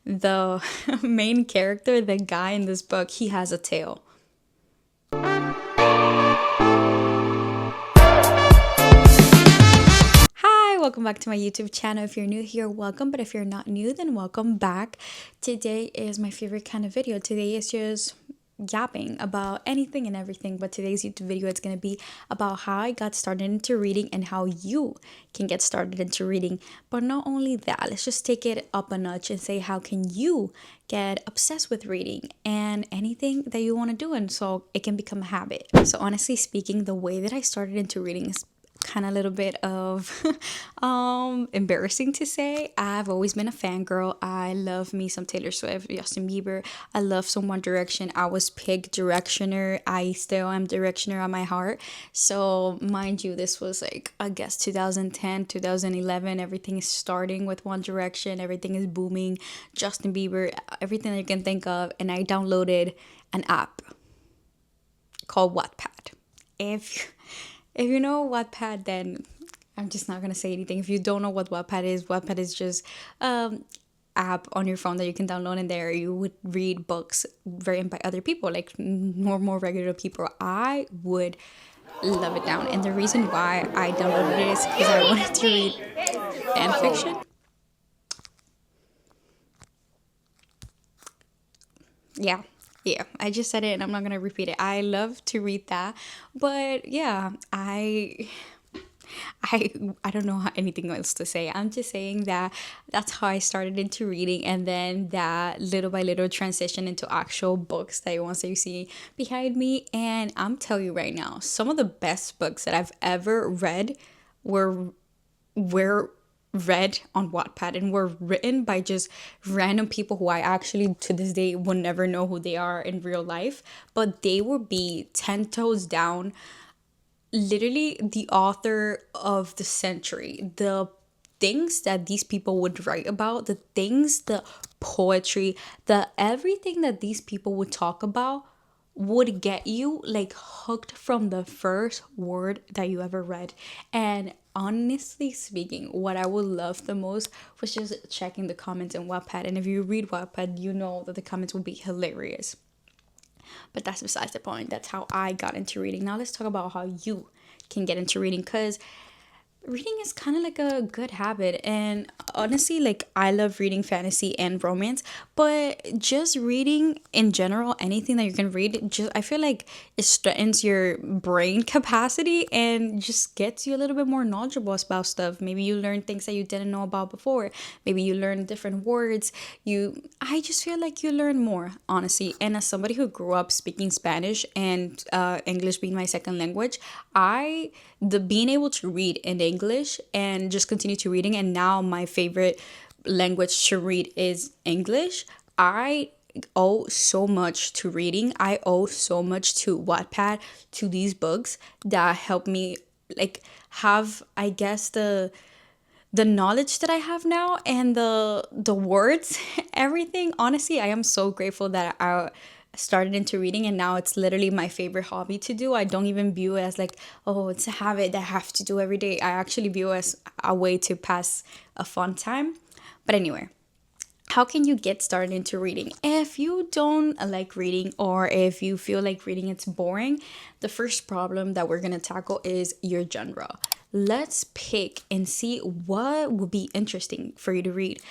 the main character, the guy in this book, he has a tail. Hi, welcome back to my YouTube channel. If you're new here, welcome. But if you're not new, then welcome back. Today is my favorite kind of video. Today is just yapping about anything and everything, but today's YouTube video is going to be about how I got started into reading and how you can get started into reading. But not only that, let's just take it up a notch and say how can you get obsessed with reading and anything that you want to do, and so it can become a habit. So honestly speaking, the way that I started into reading is kind of a little bit of embarrassing to say. I've always been a fangirl. I love me some Taylor Swift, Justin Bieber. I love some One Direction. I was pig directioner. I still am directioner at my heart. So mind you, this was like, I guess 2010, 2011. Everything is starting with One Direction. Everything is booming. Justin Bieber, everything that you can think of. And I downloaded an app called Wattpad. If you know Wattpad, then I'm just not gonna say anything. If you don't know what Wattpad is just app on your phone that you can download, and there you would read books written by other people, like more regular people. I would love it down, and the reason why I downloaded it is because I wanted to read fan fiction. Yeah, I just said it and I'm not gonna repeat it. I love to read that, but yeah, I I don't know anything else to say. I'm just saying that that's how I started into reading, and then that little by little transition into actual books that once you see behind me. And I'm telling you right now, some of the best books that I've ever read were were read on Wattpad and were written by just random people who I actually to this day will never know who they are in real life, but they would be 10 toes down, literally the author of the century. The things that these people would write about, the things, the poetry, the everything that these people would talk about would get you like hooked from the first word that you ever read. And honestly speaking, what I would love the most was just checking the comments in Wattpad. And if you read Wattpad, you know that the comments will be hilarious. But that's besides the point. That's how I got into reading. Now let's talk about how you can get into reading, because reading is kind of like a good habit. And honestly, like, I love reading fantasy and romance, but just reading in general, anything that you can read, just I feel like it strengthens your brain capacity and just gets you a little bit more knowledgeable about stuff. Maybe you learn things that you didn't know about before. Maybe you learn different words. I just feel like you learn more, honestly. And as somebody who grew up speaking Spanish and English being my second language, the being able to read in English and just continue to reading, and now my favorite language to read is English. I owe so much to reading. I owe so much to Wattpad, to these books that help me like have, I guess, the knowledge that I have now, and the words, everything. Honestly, I am so grateful that I started into reading, and now it's literally my favorite hobby to do. I don't even view it as like, oh, it's a habit that I have to do every day. I actually view it as a way to pass a fun time. But anyway, how can you get started into reading? If you don't like reading, or if you feel like reading it's boring, the first problem that we're gonna tackle is your genre. Let's pick and see what would be interesting for you to read.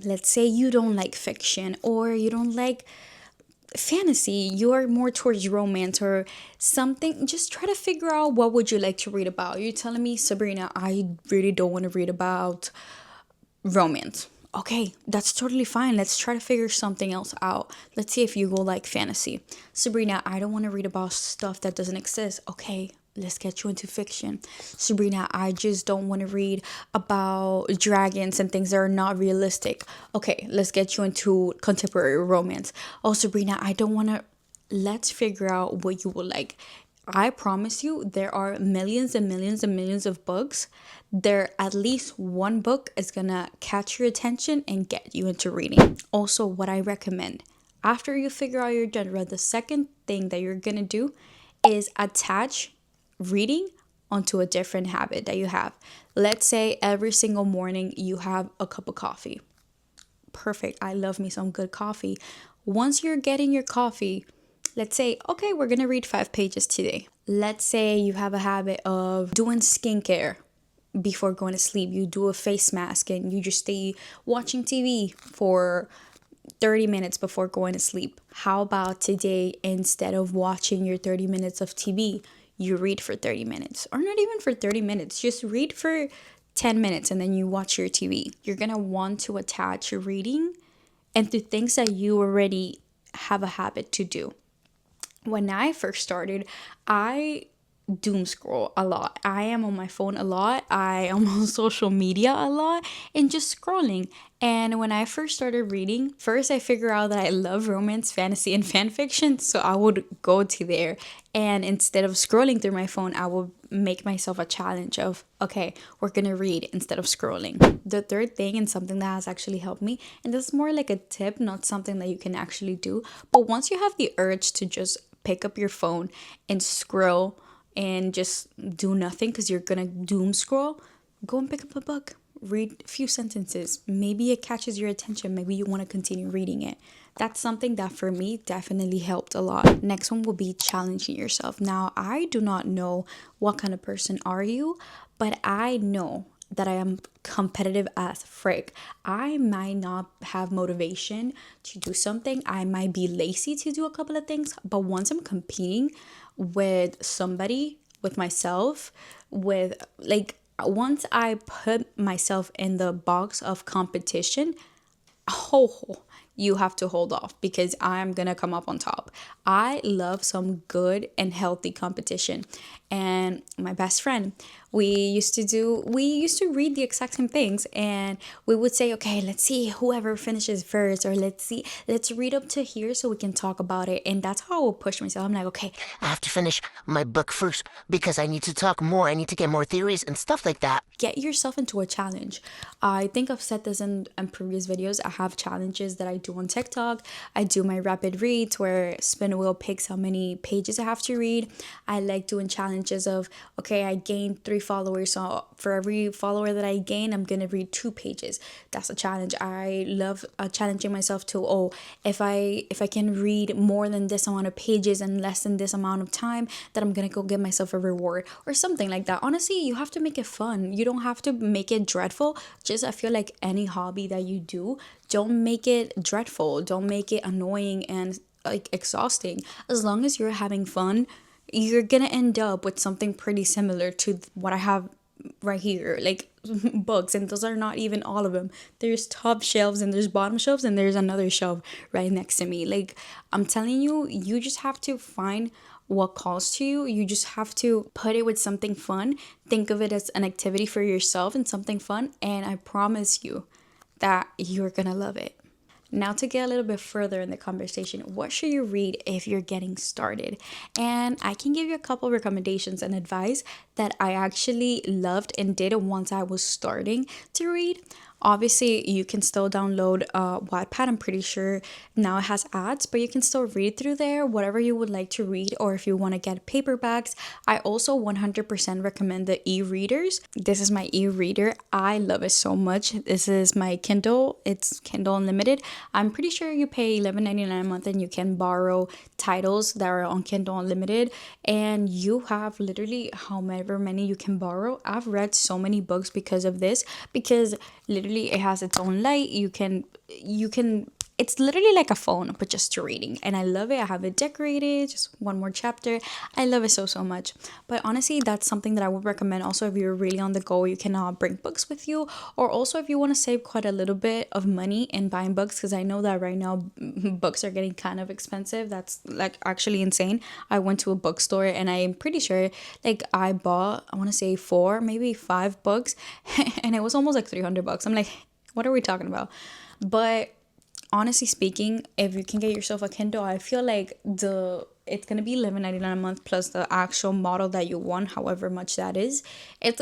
Let's say you don't like fiction, or you don't like fantasy, you're more towards romance or something. Just try to figure out what would you like to read about. You're telling me, Sabrina, I really don't want to read about romance. Okay, that's totally fine. Let's try to figure something else out. Let's see if you go like fantasy. Sabrina, I don't want to read about stuff that doesn't exist. Okay, let's get you into fiction. Sabrina, I just don't want to read about dragons and things that are not realistic. Okay, let's get you into contemporary romance. Oh, Sabrina, I don't want to. Let's figure out what you will like. I promise you, there are millions and millions and millions of books. There, at least one book is gonna catch your attention and get you into reading. Also, what I recommend, after you figure out your genre, the second thing that you're gonna do is attach reading onto a different habit that you have. Let's say every single morning you have a cup of coffee. perfect. I love me some good coffee. Once you're getting your coffee, let's say, okay, we're gonna read 5 pages today. Let's say you have a habit of doing skincare before going to sleep. You do a face mask and you just stay watching TV for 30 minutes before going to sleep. How about today, instead of watching your 30 minutes of TV, you read for 30 minutes? Or not even for 30 minutes, just read for 10 minutes and then you watch your TV. You're gonna want to attach your reading and to things that you already have a habit to do. When I first started, I doom scroll a lot. I am on my phone a lot. I am on social media a lot and just scrolling. And when I first started reading, first I figured out that I love romance, fantasy, and fan fiction. So I would go to there. And instead of scrolling through my phone, I would make myself a challenge of, okay, we're gonna read instead of scrolling. The third thing, and something that has actually helped me, and this is more like a tip, not something that you can actually do, but once you have the urge to just pick up your phone and scroll and just do nothing because you're gonna doom scroll, go and pick up a book, read a few sentences. Maybe it catches your attention, maybe you want to continue reading it. That's something that for me definitely helped a lot. Next one will be challenging yourself. Now, I do not know what kind of person are you, but I know that I am competitive as frick. I might not have motivation to do something. I might be lazy to do a couple of things, but once I'm competing with somebody, with myself, with like once I put myself in the box of competition, oh, you have to hold off because I'm gonna come up on top. I love some good and healthy competition. And my best friend, we used to read the exact same things, and we would say, okay, let's see whoever finishes first, or let's read up to here so we can talk about it. And that's how I will push myself. I'm like, okay, I have to finish my book first because I need to talk more. I need to get more theories and stuff like that. get yourself into a challenge. I think I've said this in previous videos. I have challenges that I do on TikTok. I do my rapid reads where spin a wheel picks how many pages I have to read. I like doing challenges of, okay, I gained 3 followers, so for every follower that I gain, I'm gonna read 2 pages. That's a challenge. I love challenging myself to, oh, if I can read more than this amount of pages in less than this amount of time, that I'm gonna go give myself a reward or something like that. Honestly, you have to make it fun. You don't have to make it dreadful. Just, I feel like any hobby that you do, don't make it dreadful. Don't make it annoying and like exhausting. As long as you're having fun, you're gonna end up with something pretty similar to what I have right here, like books. And those are not even all of them. There's top shelves and there's bottom shelves and there's another shelf right next to me. Like, I'm telling you, you just have to find what calls to you. You just have to put it with something fun. Think of it as an activity for yourself and something fun, and I promise you that you're gonna love it. Now, to get a little bit further in the conversation, what should you read if you're getting started? And I can give you a couple recommendations and advice that I actually loved and did once I was starting to read. Obviously, you can still download Wattpad. I'm pretty sure now it has ads, but you can still read through there whatever you would like to read, or if you want to get paperbacks. I also 100% recommend the e-readers. This is my e-reader. I love it so much. This is my Kindle. It's Kindle Unlimited. I'm pretty sure you pay $11.99 a month and you can borrow titles that are on Kindle Unlimited, and you have literally however many you can borrow. I've read so many books because of this, because literally it has its own light. You can it's literally like a phone but just to reading, and I love it. I have it decorated, just one more chapter. I love it so much. But honestly, that's something that I would recommend. Also, if you're really on the go, you can bring books with you, or also if you want to save quite a little bit of money in buying books, because I know that right now books are getting kind of expensive. That's like actually insane. I went to a bookstore and I'm pretty sure like I bought, I want to say 4 maybe 5 books and it was almost like $300. I'm like, what are we talking about? But honestly speaking, if you can get yourself a Kindle, I feel like it's gonna be $11.99 a month plus the actual model that you want, however much that is. It's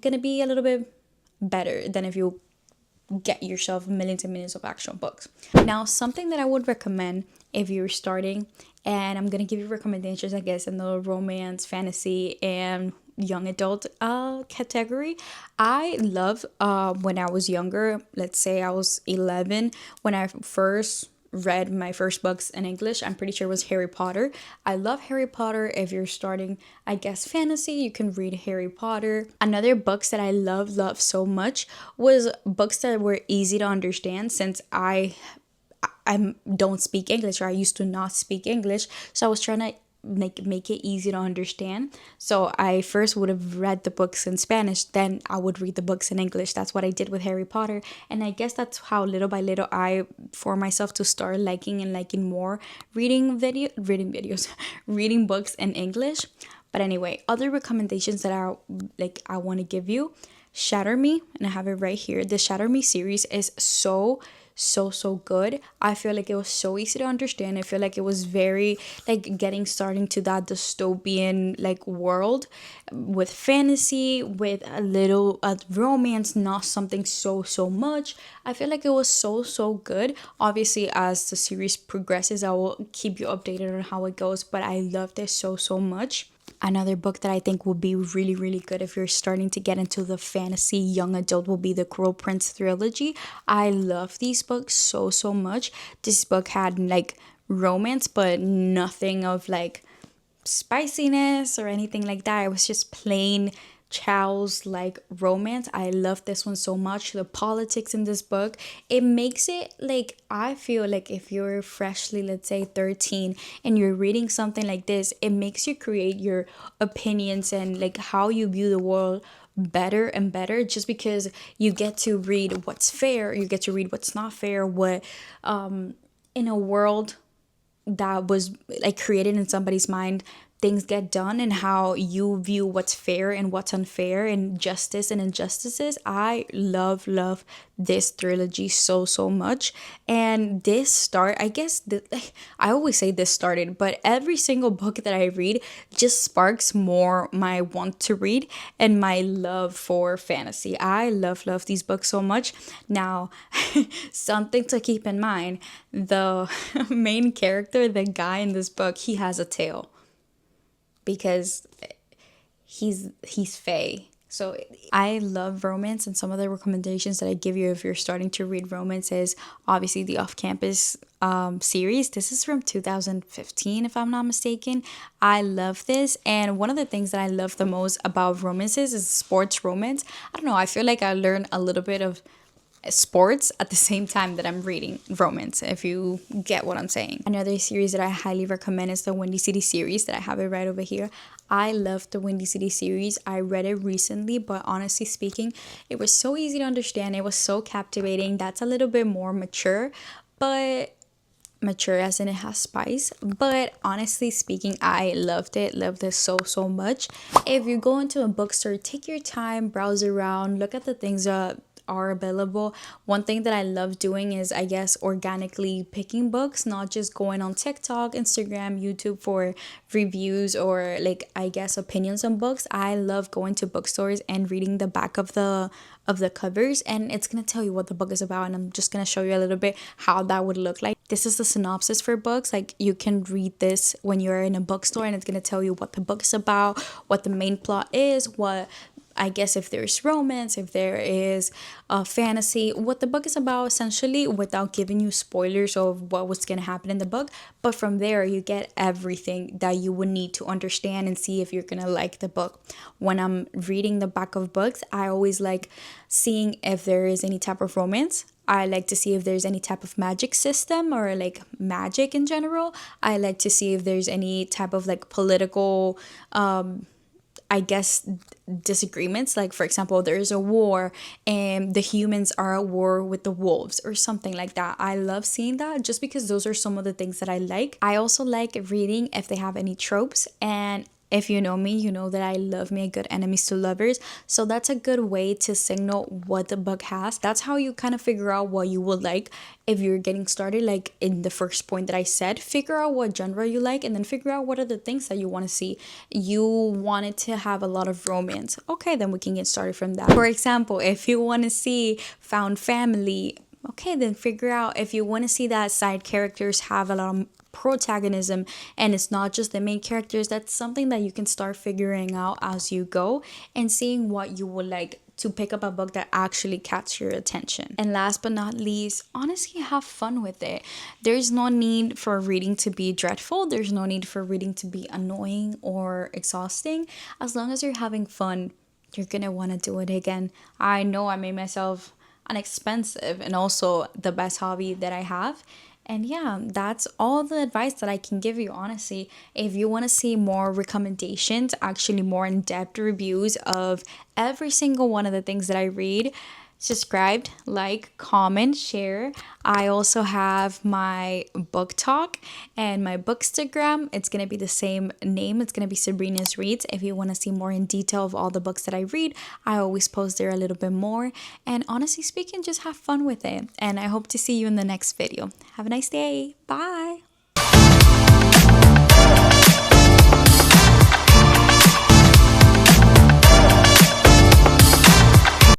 gonna be a little bit better than if you get yourself millions and millions of actual books. Now, something that I would recommend if you're starting, and I'm gonna give you recommendations, I guess, in the romance, fantasy, and young adult category. I love when I was younger, let's say I was 11, when I first read my first books in English. I'm pretty sure it was Harry Potter. I love Harry Potter. If you're starting, I guess, fantasy, you can read Harry Potter. Another books that I love so much was books that were easy to understand, since I don't speak English, or I used to not speak English. So I was trying to make it easy to understand. So I first would have read the books in Spanish, then I would read the books in English. That's what I did with Harry Potter. And I guess that's how little by little I for myself to start liking more reading videos, reading books in English. But anyway, other recommendations that I want to give you. Shatter Me, and I have it right here. The Shatter Me series is so good. I feel like it was so easy to understand. I feel like it was very like getting starting to that dystopian like world, with fantasy, with a little romance, not something so much. I feel like it was so good. Obviously, as the series progresses, I will keep you updated on how it goes, but I loved it so much. Another book that I think will be really good if you're starting to get into the fantasy young adult will be the Cruel Prince trilogy. I love these books so much. This book had like romance, but nothing of like spiciness or anything like that. It was just plain Chow's like romance. I love this one so much. The politics in this book, it makes it like, I feel like if you're freshly, let's say 13, and you're reading something like this, it makes you create your opinions and like how you view the world better and better, just because you get to read what's fair, you get to read what's not fair, what in a world that was like created in somebody's mind, things get done, and how you view what's fair and what's unfair, and justice and injustices. I love this trilogy so much. And this start, I guess I always say this started, but every single book that I read just sparks more my want to read and my love for fantasy. I love these books so much. Now, something to keep in mind, the main character, the guy in this book, he has a tail, because he's Fae. So I love romance, and some of the recommendations that I give you if you're starting to read romance is obviously the Off Campus series. This is from 2015, if I'm not mistaken. I love this, and one of the things that I love the most about romances is sports romance. I don't know, I feel like I learned a little bit of sports at the same time that I'm reading romance, if you get what I'm saying. Another series that I highly recommend is the Windy City series, that I have it right over here. I love the Windy City series. I read it recently, but honestly speaking, it was so easy to understand. It was so captivating. That's a little bit more mature, but mature as in it has spice. But honestly speaking, I loved it so much. If you go into a bookstore, take your time, browse around, look at the things that are available. One thing that I love doing is, I guess, organically picking books, not just going on TikTok, Instagram, YouTube for reviews or like, I guess, opinions on books. I love going to bookstores and reading the back of the covers, and it's gonna tell you what the book is about, and I'm just gonna show you a little bit how that would look like. This is the synopsis for books. Like, you can read this when you're in a bookstore, and it's gonna tell you what the book is about, what the main plot is, what, I guess, if there's romance, if there is fantasy, what the book is about, essentially, without giving you spoilers of what was going to happen in the book. But from there, you get everything that you would need to understand and see if you're going to like the book. When I'm reading the back of books, I always like seeing if there is any type of romance. I like to see if there's any type of magic system, or like magic in general. I like to see if there's any type of like political I guess, disagreements. Like, for example, there's a war and the humans are at war with the wolves or something like that. I love seeing that, just because those are some of the things that I like. I also like reading if they have any tropes, and if you know me, you know that I love me a good enemies to lovers. So that's a good way to signal what the book has. That's how you kind of figure out what you will like if you're getting started. Like in the first point that I said, figure out what genre you like, and then figure out what are the things that you want to see. You want it to have a lot of romance. Okay, then we can get started from that. For example, if you want to see found family, okay, then figure out if you want to see that side characters have a lot of protagonism and it's not just the main characters. That's something that you can start figuring out as you go and seeing what you would like to pick up a book that actually catch your attention. And last but not least, honestly, have fun with it. There's no need for reading to be dreadful. There's no need for reading to be annoying or exhausting. As long as you're having fun, you're gonna want to do it again. I know I made myself inexpensive and also the best hobby that I have. And yeah, that's all the advice that I can give you, honestly. If you want to see more recommendations, actually more in depth reviews of every single one of the things that I read, subscribe, like, comment, share. I also have my book talk and my bookstagram. It's going to be the same name. It's going to be Sabrina's Reads. If you want to see more in detail of all the books that I read, I always post there a little bit more. And honestly speaking, just have fun with it. And I hope to see you in the next video. Have a nice day. Bye.